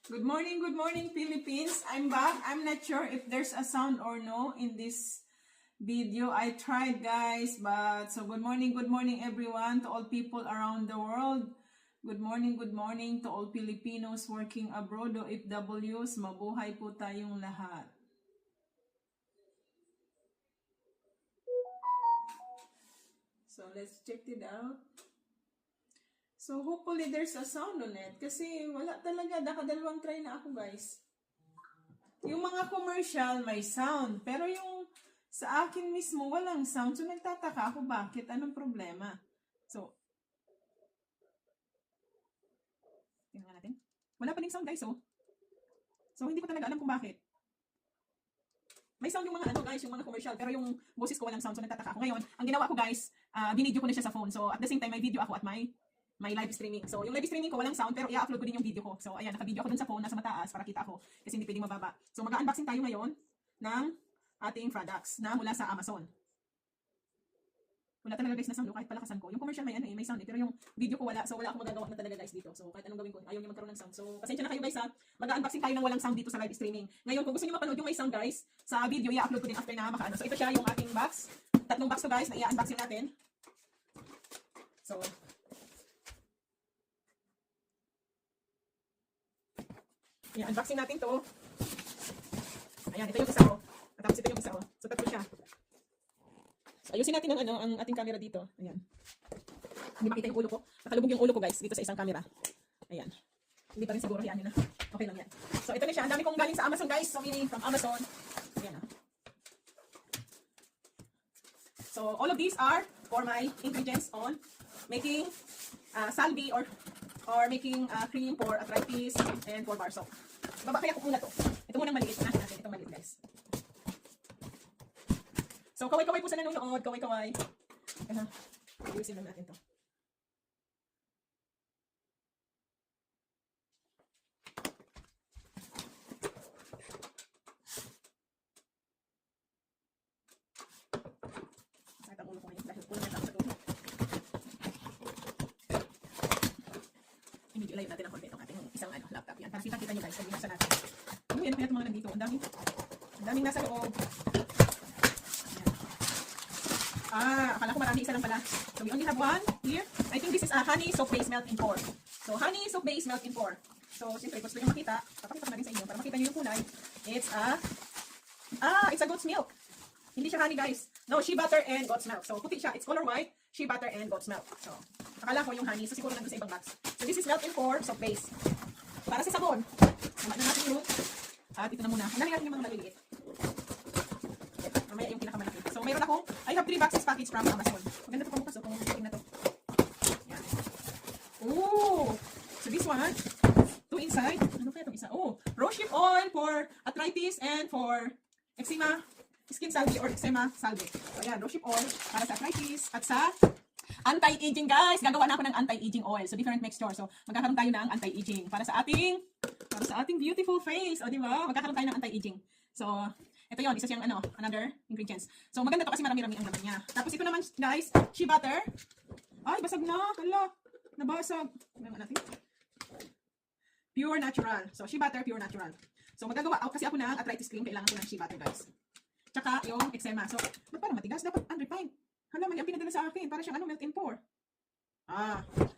Good morning, Philippines. I'm back. I'm not sure if there's a sound or no in this video. I tried, guys, but so good morning, everyone, to all people around the world. Good morning to all Filipinos working abroad, OFWs. Mabuhay po tayong lahat. So let's check it out. So hopefully there's a sound on it. Kasi wala talaga. Nakadalawang try na ako, guys. Yung mga commercial may sound. Pero yung sa akin mismo walang sound. So nagtataka ako bakit. Anong problema? So, tingnan natin. Wala pa din sound, guys, oh. So hindi ko talaga alam kung bakit. May sound yung mga guys, yung mga commercial. Pero yung boses ko walang sound. So nagtataka ako. Ngayon, ang ginawa ko, guys, binidyo ko na siya sa phone. So at the same time, may video ako at may live streaming. So, yung live streaming ko walang sound pero i-upload ko din yung video ko. So, ayan, naka-video ako dun sa phone, nasa mataas para kita ako kasi hindi pwedeng mababa. So, mag-unboxing tayo ngayon ng ating products na mula sa Amazon. Wala talaga, guys, na sound kahit palakasan ko. Yung commercial may may sound pero yung video ko wala. So, wala akong magagawa na talaga, guys, dito. So, kahit anong gawin ko, ayaw niya magkaroon ng sound. So, pasensya na kayo, guys, ha. Mag-unboxing tayo ng walang sound dito sa live streaming. Ngayon, kung gusto niyo mapanood yung may sound, guys, sa video i-upload ko din after na makaano. So, ito siya yung ating box. Tatlong box to, guys, na i-unboxing natin. So, ayan, unboxing natin to. Ayan, ito yung isa ko. Tapos ito yung isa ko. So, tatlo siya. So, ayusin natin ang ating camera dito. Ayan. Hindi makita yung ulo ko. Nakalubog yung ulo ko, guys, dito sa isang camera. Ayan. Hindi pa rin siguro. Ayan, yun na. Okay lang yan. So, ito na siya. Ang dami kong galing sa Amazon, guys. So, meaning from Amazon. Ayan na. So, all of these are for my ingredients on making salvi or making cream for arthritis and for bar soap. Babakaya ko muna to. Ito munang maliit. Natin natin itong maliit, guys. So, kaway-kaway po sa nanonood. Kaway-kaway. Ayusin lang natin to. Sakit ang ulo ko ngayon dahil kulang na ako sa tubig. I-video live natin ang konti itong ating isang laptop yan. Para kita nyo, guys, pag binasa natin. Ano yan? Kaya itong mga nandito. Ang daming nasa loob. Akala ko marami, isa lang pala. So we only have one here. I think this is a honey soap base melt in pour. So honey soap base melt in pour. So siyempre, gusto nyo makita. Papakita ko na rin sa inyo para makita nyo yung kulay. It's a goat's milk. Hindi siya honey, guys. No, shea butter and goat's milk. So puti siya. It's color white, shea butter and goat's milk. So akala ko yung honey. So siguro nandun sa ibang box. So this is melt in pour soap base. Para sa sabon. Tama na natin yun. At ito na muna. Hanapin natin yung mga maliliit. Mamaya yung pinakamalaki. So, mayroon akong, I have 3 boxes package from Amazon. Maganda ito pamukas. Kung tingin na ito. Yan. Ooh! So, this one, 2 inside. Ano kaya itong isa? Oh, rosehip oil for arthritis and for eczema, skin salve or eczema salve. So, ayan, rosehip oil para sa arthritis at sa anti-aging, guys. Gagawa na ako ng anti-aging oil. So, different mixture. So, magkakaroon tayo ng anti-aging para sa ating beautiful face. O, di ba? Magkakaroon tayo ng anti-aging. So, ito yon, isa siyang another ingredients. So, maganda to kasi marami-rami ang laman niya. Tapos, ito naman, guys, shea butter. Ay, basag na. Hala, nabasag. Tingnan natin. Pure natural. So, shea butter, pure natural. So, magagawa kasi ako ng arthritis cream. Kailangan ko ng shea butter, guys. Tsaka, yung eczema. So, ba't parang matigas? Dapat unrefined. Hala, mali ang pinadala sa akin. Para siyang melt in pour.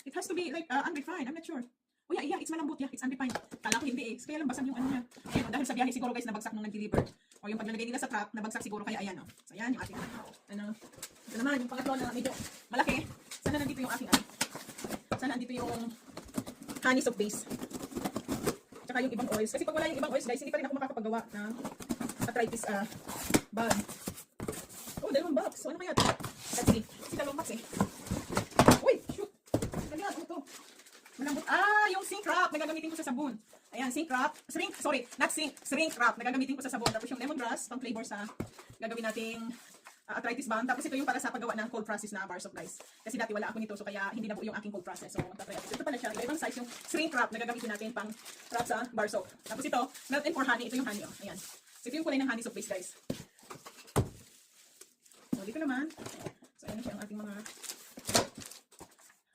It has to be like unrefined. I'm not sure. Oh yeah, it's malambot. Yeah, it's unrefined. Kala ko hindi eh. Kaya lang basag yung niya. Ayan, dahil sa biyahe siguro, guys, nabagsak nung nag-deliver. O yung paglalagay nila sa trap, nabagsak siguro. Kaya ayan, So ayan, yung ating ito naman, yung pangatlo na medyo malaki. Sana nandito yung aking Sana nandito yung honey soap base. Tsaka yung ibang oils. Kasi pag wala yung ibang oils, guys, hindi pa rin ako makakapagawa ng arthritis bag. Oh, 2 box. So ano kaya ito? Let's see. Kasi 2 box eh. Uy, shoot. Kaya, ano to? Malambot. Yung shrink wrap na gagamitin ko sa sabon. Ayan, shrink wrap. Shrink wrap na gagamitin ko sa sabon. Tapos yung lemongrass, pang flavor sa gagawin nating arthritis band. Tapos ito yung para sa paggawa ng cold process na bar soap, guys. Kasi dati wala ako nito, so kaya hindi na buo yung aking cold process. So, magta-try ako. Ito pala siya. Ibang size yung shrink wrap na gagamitin natin pang wrap sa bar soap. Tapos ito, melt in for honey. Ito yung honey, oh. Ayan. So, ito yung kulay ng honey soap base, guys. So, dito naman. So, ayan na siya ang ating mga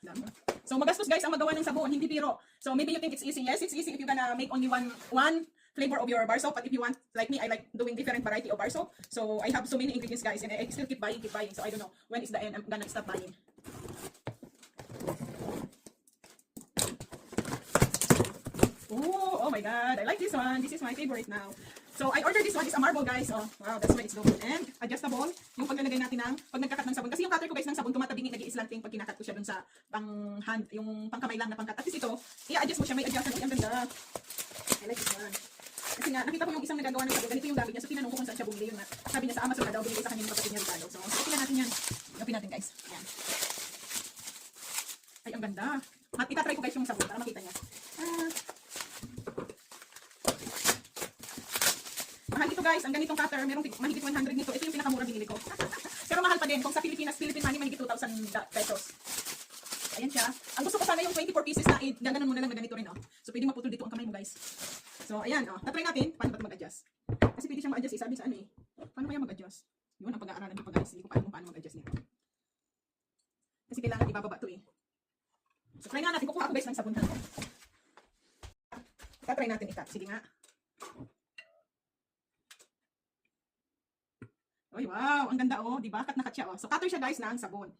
dami. So magastos guys ang magawa ng sabon, hindi biro. So maybe you think it's easy. Yes, it's easy if you're gonna make only one flavor of your bar soap. But if you want, like me, I like doing different variety of bar soap. So I have so many ingredients guys, and I still keep buying. So I don't know when is the end I'm gonna stop buying. Oh my god, I like this one. This is my favorite now. So I ordered this one. It's a marble guys. Oh wow, that's why it's good. And adjustable. Yung paglalagay natin ng pag nagkakat ng sabon. Kasi yung cutter ko guys ng sabon tumatabingi, nag-i-slanting pag kinakat ko siya dun sa pang hand, yung pangkamay lang na pangkat. At least ito, i-adjust mo siya, may adjustment. Ang ganda. I like this one. Kasi nga, nakita ko yung isang nagagawa ng sabon. Ganito yung gamit niya. So tinanong ko kung saan siya bumili yun na. Sabi niya sa Amazon na daw, bumili ko sa kanya yung kapatid niya Ricardo. So open natin yan. Open natin guys. Ayan. Ay, ang ganda. At itatry ko guys yung sabon para makita niya. Mahal ito guys, ang ganitong cutter, merong mahigit 100 nito. Ito yung pinakamura binili ko. Pero mahal pa din. Kung sa Philippine money, mahigit 2,000 pesos. Ayan siya. Ang gusto ko sana yung 24 pieces na gaganon mo na lang na ganito rin. Oh. So pwede maputol dito ang kamay mo guys. So ayan. Oh. Tatry natin. Paano ba ito mag-adjust? Kasi pwede siyang ma-adjust. Sabi sa ano eh. Paano kaya mag-adjust? Yun ang pag-aaralan ko pa guys. Hindi ko pa alam kung paano mag-adjust nito. Kasi kailangan ibababa ito eh. So try nga natin. Kukuha ako guys ng sabon. Tatry natin ikat. Sige nga. Oy, wow, ang ganda oh, 'di ba? Kat na kat siya oh. So cutter siya guys ng sabon.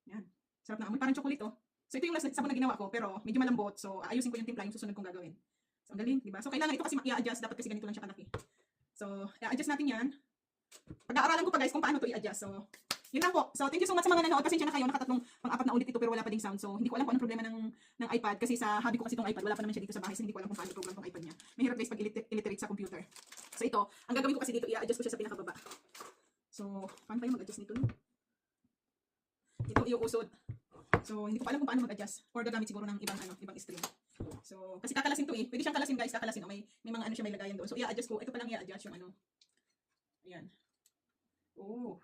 Yan. Sarap na amoy, parang chocolate oh. So ito yung last sabon na ginawa ko, pero medyo malambot. So ayusin ko yung timpla, yung susunod kong gagawin. So ang galing, 'di ba? So kailangan ito kasi i-adjust, dapat kasi ganito lang siya kalaki. So i-adjust natin 'yan. Pag-aaralan ko pa guys kung paano 'to i-adjust. So yun lang po. So thank you so much sa mga nanood. Pasensya na kayo, nakatatlong pang-apat na ulit ito pero wala pa ding sound. So hindi ko alam kung anong problema ng iPad kasi sa hobby ko kasi itong iPad, wala pa naman siya dito sa bahay. So hindi ko alam kung paano program tong iPad niya. Mahirap guys pag illiterate sa computer. So ito, ang gagawin ko kasi dito, i-adjust ko siya sa pinakababa. So, paano tayo mag-adjust nito? Ito yung usod. So, hindi ko pa alam kung paano mag-adjust. Or gagamit siguro ng ibang string. So, kasi kakalasin to eh. Pwede siyang kalasin guys, kakalasin. Oh, may mga ano siya may lagayan doon. So, i-adjust ko. Ito pa lang i-adjust yung ano. Ayan. Oh.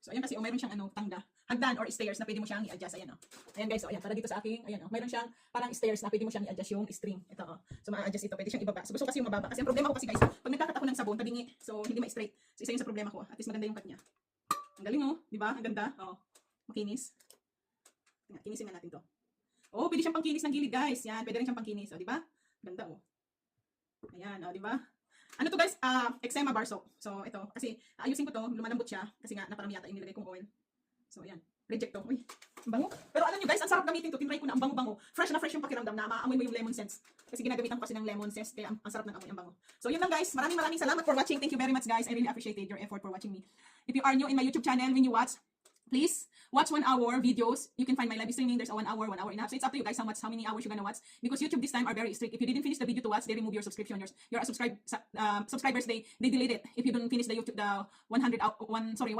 So, ayan kasi, mayroon siyang tangga. Hagdan or stairs na pwede mo siyang i-adjust. Ayan oh. Ayan guys, so ayan, para dito sa aking, ayan oh. Mayroon siyang parang stairs na pwede mo siyang i-adjust yung string. Ito oh. So, ma-adjust ito. Pwede siyang ibaba. So, gusto kasi yung mababa. Kasi ang problema ko kasi guys, pag nagkakat ako ng sabon, tabingi. So, hindi ma-straight. So, isa yun sa problema ko. At least maganda yung cut niya. Ang galing oh. Diba? Ang ganda. Oh. Makinis. Tingnan, kinisin na natin to. Oh, pwede siyang pangkinis ng gilid guys. Yan, pwede rin siyang pangkinis. Oh, diba? Ganda oh. Ayan, oh, diba? Ano to guys? Eczema bar soap. So, ito. Kasi, ayusin ko to. Lumalambot siya. Kasi nga, naparami yata yung nilagay kong oil. So, ayan. Reject to. Uy, ang bango. Pero alam nyo guys, ang sarap gamitin to. Tinry ko na ang bango-bango. Fresh na fresh yung pakiramdam na maamoy mo yung lemon scents. Kasi ginagamitan ko kasi ng lemon scents. Kaya ang sarap ng amoy, ang bango. So, yun lang guys. Maraming salamat for watching. Thank you very much guys. I really appreciated your effort for watching me. If you are new in my YouTube channel, when you watch, please watch 1 hour videos. You can find my live streaming. There's a 1 hour, 1 hour and a half. So it's up to you guys how many hours you're gonna watch. Because YouTube this time are very strict. If you didn't finish the video to watch, they remove your subscription. Your subscribers they delete it if you don't finish the YouTube 1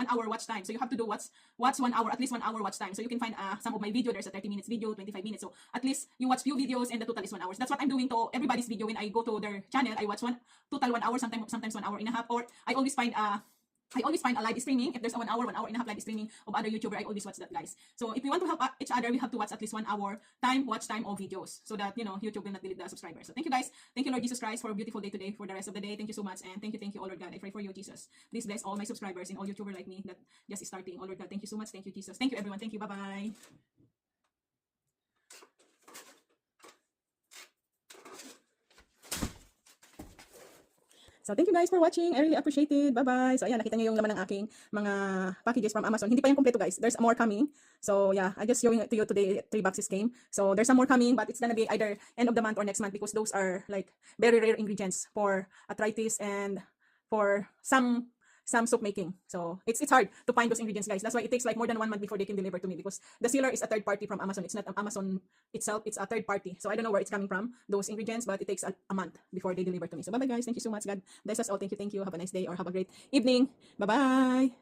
hour watch time. So you have to do watch 1 hour, at least 1 hour watch time. So you can find some of my video. There's a 30 minutes video, 25 minutes. So at least you watch few videos and the total is 1 hour. That's what I'm doing to everybody's video. When I go to their channel, I watch total 1 hour, sometimes 1 hour and a half. Or I always find a live streaming. If there's a 1 hour, 1 hour and a half live streaming of other YouTuber, I always watch that guys. So if we want to help each other, we have to watch at least 1 hour watch time of videos so that YouTube will not delete the subscribers. So thank you guys. Thank you Lord Jesus Christ for a beautiful day today, for the rest of the day. Thank you so much, and thank you, oh Lord God. I pray for you, Jesus. Please bless all my subscribers and all YouTuber like me that just starting. Oh Lord God, thank you so much. Thank you, Jesus. Thank you everyone. Thank you. Bye-bye. So, thank you guys for watching. I really appreciate it. Bye-bye. So, ayan, nakita niyo yung laman ng aking mga packages from Amazon. Hindi pa yung kompleto, guys. There's more coming. So, yeah, I just showing it to you today. 3 boxes came. So, there's some more coming, but it's gonna be either end of the month or next month because those are like very rare ingredients for arthritis and for some soap making. So it's hard to find those ingredients, guys. That's why it takes like more than 1 month before they can deliver to me, because the seller is a third party from Amazon. It's not Amazon itself, it's a third party. So I don't know where it's coming from, those ingredients, but it takes a month before they deliver to me. So bye bye guys, thank you so much. God bless us all. Thank you. Have a nice day or have a great evening. Bye bye.